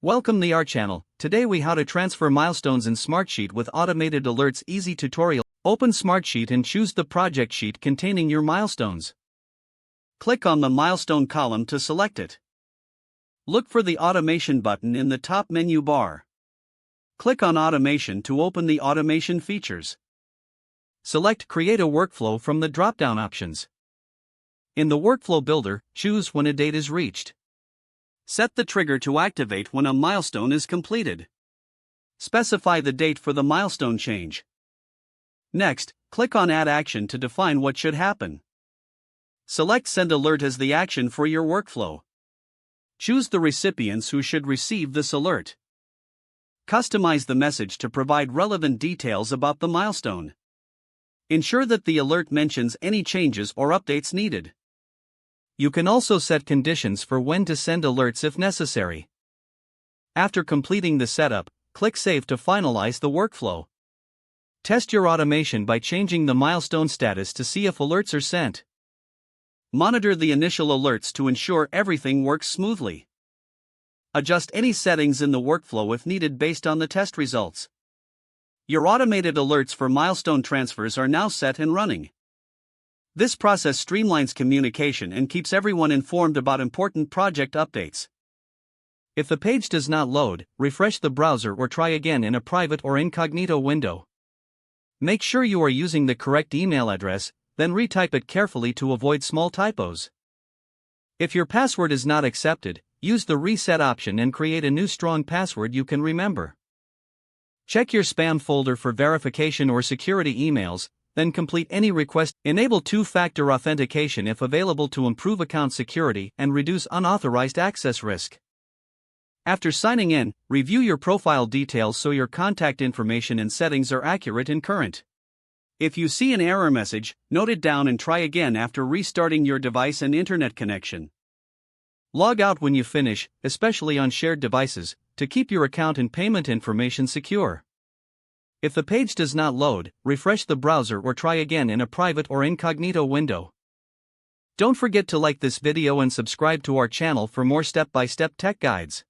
Welcome to our channel. Today we how to transfer milestones in Smartsheet with automated alerts. Easy tutorial. Open Smartsheet and choose the project sheet containing your milestones. Click on the milestone column to select it. Look for the automation button in the top menu bar. Click on automation to open the automation features. Select create a workflow from the drop-down options. In the workflow builder, choose when a date is reached. Set the trigger to activate when a milestone is completed. Specify the date for the milestone change. Next, click on Add Action to define what should happen. Select Send Alert as the action for your workflow. Choose the recipients who should receive this alert. Customize the message to provide relevant details about the milestone. Ensure that the alert mentions any changes or updates needed. You can also set conditions for when to send alerts if necessary. After completing the setup, click Save to finalize the workflow. Test your automation by changing the milestone status to see if alerts are sent. Monitor the initial alerts to ensure everything works smoothly. Adjust any settings in the workflow if needed based on the test results. Your automated alerts for milestone transfers are now set and running. This process streamlines communication and keeps everyone informed about important project updates. If the page does not load, refresh the browser or try again in a private or incognito window. Make sure you are using the correct email address, then retype it carefully to avoid small typos. If your password is not accepted, use the reset option and create a new strong password you can remember. Check your spam folder for verification or security emails, then complete any request. Enable two-factor authentication if available to improve account security and reduce unauthorized access risk. After signing in, review your profile details so your contact information and settings are accurate and current. If you see an error message, note it down and try again after restarting your device and internet connection. Log out when you finish, especially on shared devices, to keep your account and payment information secure. If the page does not load, refresh the browser or try again in a private or incognito window. Don't forget to like this video and subscribe to our channel for more step-by-step tech guides.